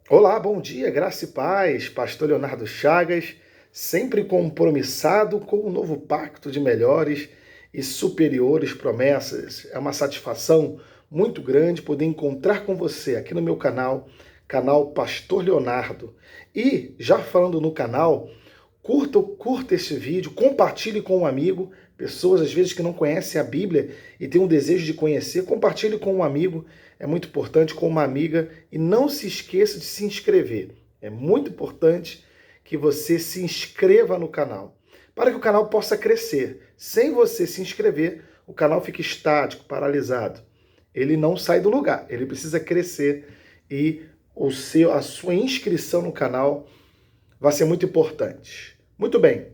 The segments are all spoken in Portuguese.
Olá, bom dia, graça e paz, pastor Leonardo Chagas, sempre compromissado com o novo pacto de melhores e superiores promessas. É uma satisfação muito grande poder encontrar com você aqui no meu canal Pastor Leonardo. E, já falando no canal, curta esse vídeo, compartilhe com um amigo, pessoas às vezes que não conhecem a Bíblia e têm um desejo de conhecer, compartilhe com um amigo, é muito importante, com uma amiga, e não se esqueça de se inscrever. É muito importante que você se inscreva no canal, para que o canal possa crescer. Sem você se inscrever, o canal fica estático, paralisado. Ele não sai do lugar, ele precisa crescer e a sua inscrição no canal vai ser muito importante. Muito bem,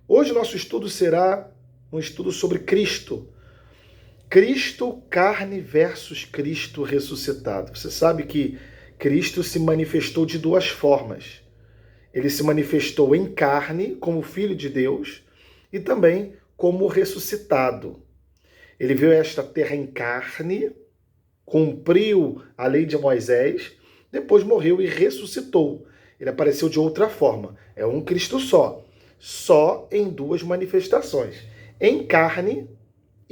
hoje nosso estudo será um estudo sobre Cristo. Cristo carne versus Cristo ressuscitado. Você sabe que Cristo se manifestou de duas formas. Ele se manifestou em carne, como Filho de Deus, e também como ressuscitado. Ele veio a esta terra em carne, cumpriu a lei de Moisés, depois morreu e ressuscitou. Ele apareceu de outra forma. É um Cristo só em duas manifestações, em carne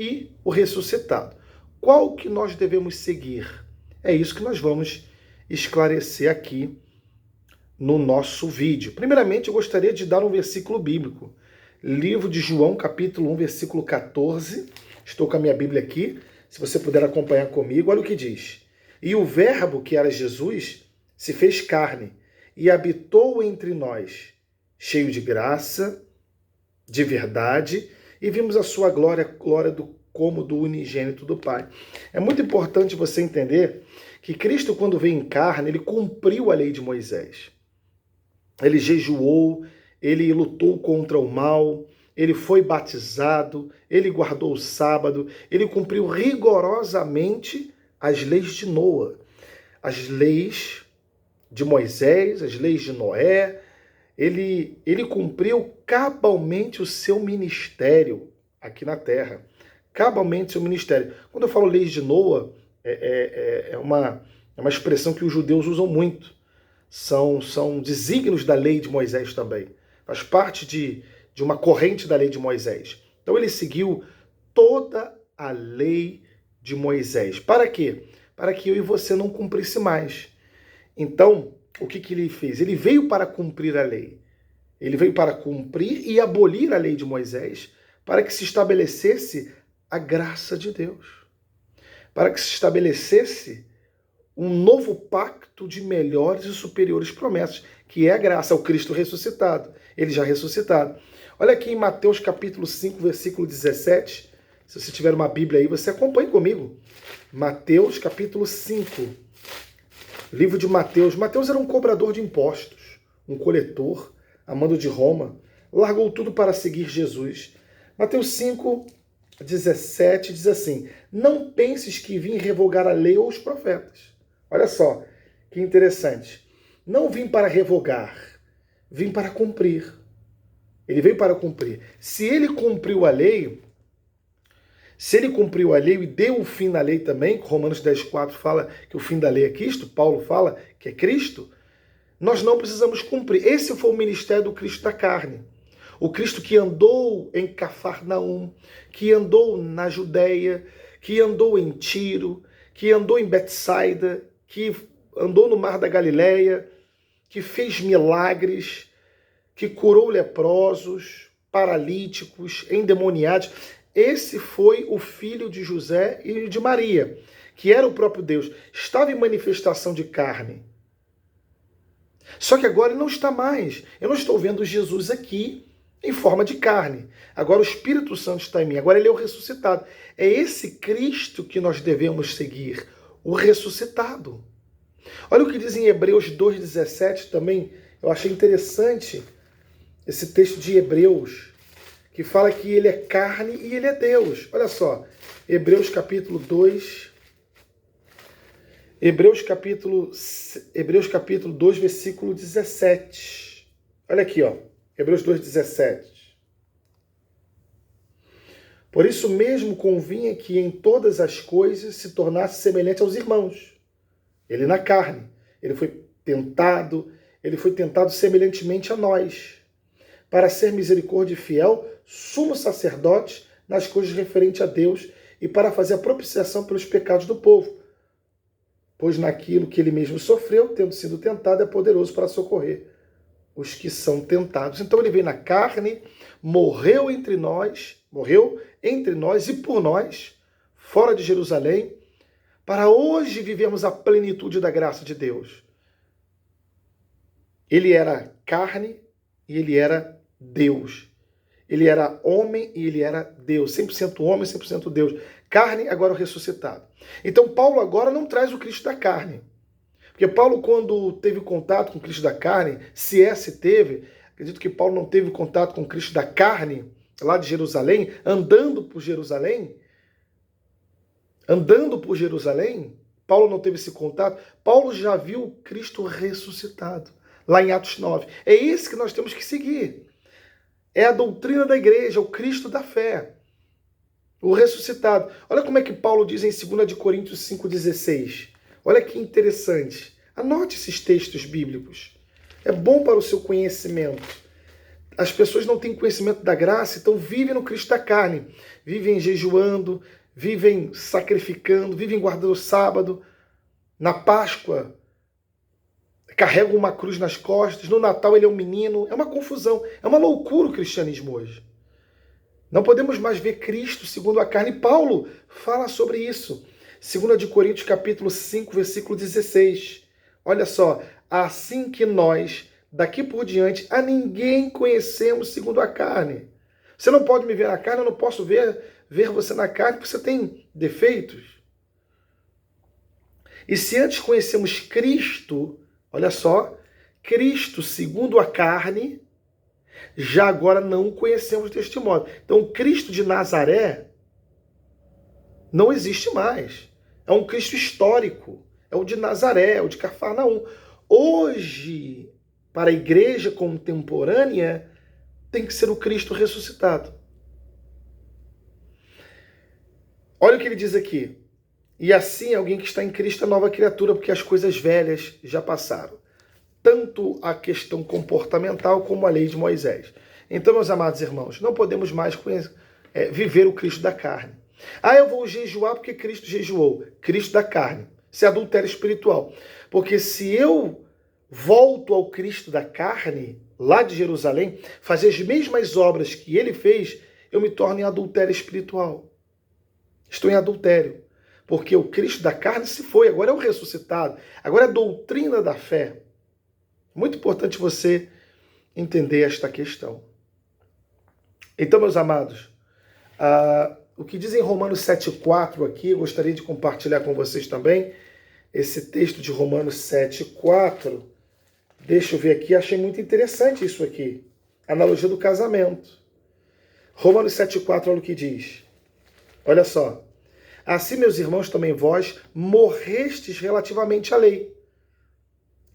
e o ressuscitado. Qual que nós devemos seguir? É isso que nós vamos esclarecer aqui no nosso vídeo. Primeiramente, eu gostaria de dar um versículo bíblico. Livro de João, capítulo 1, versículo 14. Estou com a minha Bíblia aqui, se você puder acompanhar comigo. Olha o que diz. E o verbo, que era Jesus, se fez carne e habitou entre nós, cheio de graça, de verdade, e vimos a sua glória como do unigênito do Pai. É muito importante você entender que Cristo, quando veio em carne, ele cumpriu a lei de Moisés. Ele jejuou, ele lutou contra o mal, ele foi batizado, ele guardou o sábado, ele cumpriu rigorosamente as leis de Noa, as leis de Moisés, as leis de Noé. Ele cumpriu cabalmente o seu ministério aqui na terra. Cabalmente o seu ministério. Quando eu falo leis de Noa, é uma expressão que os judeus usam muito. São desígnios da lei de Moisés também. Faz parte de uma corrente da lei de Moisés. Então ele seguiu toda a lei de Moisés. Para quê? Para que eu e você não cumprisse mais. Então, o que ele fez? Ele veio para cumprir a lei. Ele veio para cumprir e abolir a lei de Moisés, para que se estabelecesse a graça de Deus. Para que se estabelecesse um novo pacto de melhores e superiores promessas, que é a graça, o Cristo ressuscitado. Ele já ressuscitado. Olha aqui em Mateus capítulo 5, versículo 17. Se você tiver uma Bíblia aí, você acompanhe comigo. Mateus capítulo 5. Livro de Mateus. Mateus era um cobrador de impostos, um coletor, amando de Roma. Largou tudo para seguir Jesus. Mateus 5, 17 diz assim: não penses que vim revogar a lei ou os profetas. Olha só, que interessante. Não vim para revogar, vim para cumprir. Ele veio para cumprir. Se ele cumpriu a lei e deu o fim na lei também, Romanos 10,4 fala que o fim da lei é Cristo, Paulo fala que é Cristo, nós não precisamos cumprir. Esse foi o ministério do Cristo da carne. O Cristo que andou em Cafarnaum, que andou na Judéia, que andou em Tiro, que andou em Betsaida, que andou no Mar da Galileia, que fez milagres, que curou leprosos, paralíticos, endemoniados. Esse foi o filho de José e de Maria, que era o próprio Deus. Estava em manifestação de carne. Só que agora ele não está mais. Eu não estou vendo Jesus aqui em forma de carne. Agora o Espírito Santo está em mim. Agora ele é o ressuscitado. É esse Cristo que nós devemos seguir, o ressuscitado. Olha o que diz em Hebreus 2,17 também. Eu achei interessante esse texto de Hebreus, que fala que ele é carne e ele é Deus. Olha só, Hebreus capítulo 2, Hebreus capítulo 2, versículo 17. Olha aqui, ó, Hebreus 2,17. Por isso mesmo convinha que em todas as coisas se tornasse semelhante aos irmãos. Ele na carne. Ele foi tentado, ele foi tentado semelhantemente a nós, para ser misericórdia e fiel, sumo sacerdote nas coisas referentes a Deus e para fazer a propiciação pelos pecados do povo. Pois naquilo que ele mesmo sofreu, tendo sido tentado, é poderoso para socorrer os que são tentados. Então ele veio na carne, morreu entre nós e por nós, fora de Jerusalém, para hoje vivermos a plenitude da graça de Deus. Ele era carne e ele era Deus. Ele era homem e ele era Deus. 100% homem, 100% Deus. Carne, agora o ressuscitado. Então Paulo agora não traz o Cristo da carne. Porque Paulo, quando teve contato com o Cristo da carne, se teve, acredito que Paulo não teve contato com o Cristo da carne, lá de Jerusalém, andando por Jerusalém, Paulo não teve esse contato. Paulo já viu o Cristo ressuscitado, lá em Atos 9. É esse que nós temos que seguir. É a doutrina da igreja, o Cristo da fé, o ressuscitado. Olha como é que Paulo diz em 2 Coríntios 5,16. Olha que interessante. Anote esses textos bíblicos. É bom para o seu conhecimento. As pessoas não têm conhecimento da graça, então vivem no Cristo da carne. Vivem jejuando, vivem sacrificando, vivem guardando o sábado. Na Páscoa, carregam uma cruz nas costas. No Natal ele é um menino. É uma confusão. É uma loucura o cristianismo hoje. Não podemos mais ver Cristo segundo a carne. Paulo fala sobre isso. 2 Coríntios capítulo 5, versículo 16. Olha só. Assim que nós, daqui por diante, a ninguém conhecemos segundo a carne. Você não pode me ver na carne, eu não posso ver você na carne, porque você tem defeitos. E se antes conhecemos Cristo, olha só, Cristo segundo a carne, já agora não o conhecemos deste modo. Então, o Cristo de Nazaré não existe mais. É um Cristo histórico. É o de Nazaré, é o de Cafarnaum. Hoje, para a igreja contemporânea, tem que ser o Cristo ressuscitado. Olha o que ele diz aqui. E assim, alguém que está em Cristo é nova criatura, porque as coisas velhas já passaram. Tanto a questão comportamental como a lei de Moisés. Então, meus amados irmãos, não podemos mais viver o Cristo da carne. Eu vou jejuar porque Cristo jejuou. Cristo da carne. Isso é adultério espiritual. Porque se eu volto ao Cristo da carne, lá de Jerusalém, fazer as mesmas obras que ele fez, eu me torno em adultério espiritual. Estou em adultério. Porque o Cristo da carne se foi, agora é o ressuscitado. Agora é a doutrina da fé. Muito importante você entender esta questão. Então, meus amados, o que diz em Romanos 7,4 aqui, eu gostaria de compartilhar com vocês também, esse texto de Romanos 7,4, deixa eu ver aqui, achei muito interessante isso aqui, analogia do casamento. Romanos 7,4, olha o que diz. Olha só. Assim, meus irmãos, também vós morrestes relativamente à lei,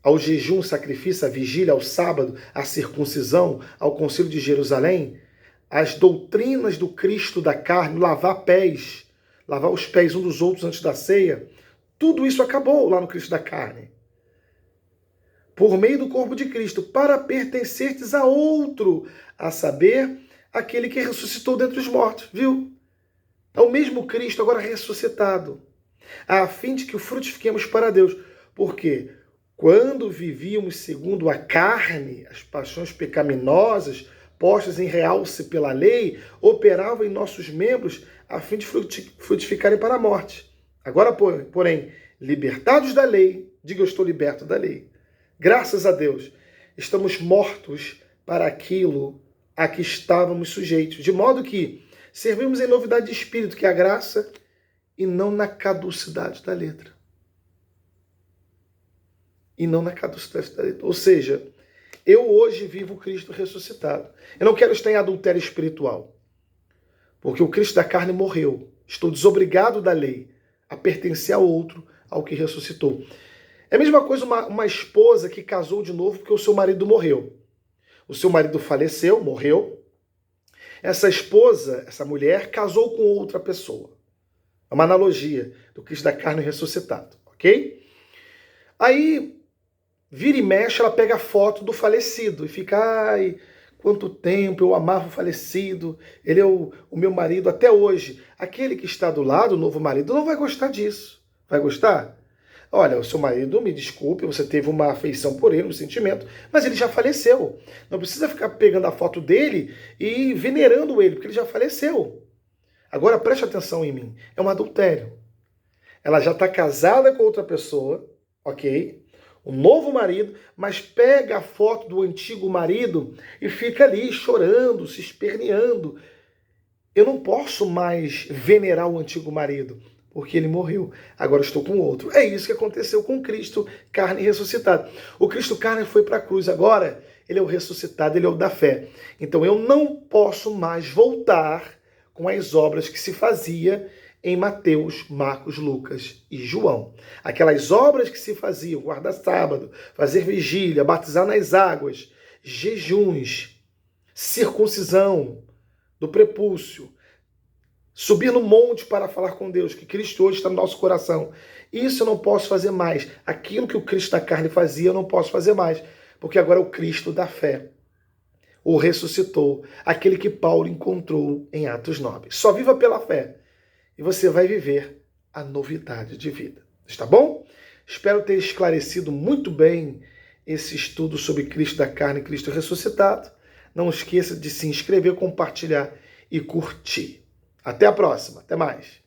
ao jejum, sacrifício, à vigília, ao sábado, à circuncisão, ao concílio de Jerusalém, as doutrinas do Cristo da carne, lavar os pés uns dos outros antes da ceia, tudo isso acabou lá no Cristo da carne. Por meio do corpo de Cristo, para pertencerdes a outro, a saber, aquele que ressuscitou dentre os mortos, viu? É o mesmo Cristo agora ressuscitado, a fim de que o frutifiquemos para Deus. Porque quando vivíamos segundo a carne, as paixões pecaminosas, postas em realce pela lei, operavam em nossos membros a fim de frutificarem para a morte. Agora, porém, libertados da lei, diga eu estou liberto da lei. Graças a Deus, estamos mortos para aquilo a que estávamos sujeitos, de modo que servimos em novidade de espírito, que é a graça, e não na caducidade da letra. E não na caducidade da letra. Ou seja, eu hoje vivo o Cristo ressuscitado. Eu não quero estar em adultério espiritual, porque o Cristo da carne morreu. Estou desobrigado da lei a pertencer ao outro, ao que ressuscitou. É a mesma coisa uma esposa que casou de novo porque o seu marido morreu. O seu marido faleceu, morreu. Essa esposa, essa mulher, casou com outra pessoa. É uma analogia do Cristo da carne ressuscitado, ok? Aí vira e mexe, ela pega a foto do falecido e fica, ai, quanto tempo eu amava o falecido, ele é o meu marido até hoje. Aquele que está do lado, o novo marido, não vai gostar disso. Vai gostar? Olha, o seu marido, me desculpe, você teve uma afeição por ele, um sentimento, mas ele já faleceu. Não precisa ficar pegando a foto dele e venerando ele, porque ele já faleceu. Agora preste atenção em mim, é um adultério. Ela já está casada com outra pessoa, ok? Um novo marido, mas pega a foto do antigo marido e fica ali chorando, se esperneando. Eu não posso mais venerar o antigo marido, porque ele morreu. Agora estou com outro. É isso que aconteceu com Cristo, carne ressuscitado. O Cristo carne foi para a cruz, agora ele é o ressuscitado, ele é o da fé. Então eu não posso mais voltar com as obras que se fazia em Mateus, Marcos, Lucas e João. Aquelas obras que se faziam, guardar sábado, fazer vigília, batizar nas águas, jejuns, circuncisão do prepúcio, subir no monte para falar com Deus, que Cristo hoje está no nosso coração. Isso eu não posso fazer mais. Aquilo que o Cristo da carne fazia, eu não posso fazer mais, porque agora é o Cristo da fé. O ressuscitou, aquele que Paulo encontrou em Atos 9. Só viva pela fé e você vai viver a novidade de vida. Está bom? Espero ter esclarecido muito bem esse estudo sobre Cristo da carne e Cristo ressuscitado. Não esqueça de se inscrever, compartilhar e curtir. Até a próxima. Até mais.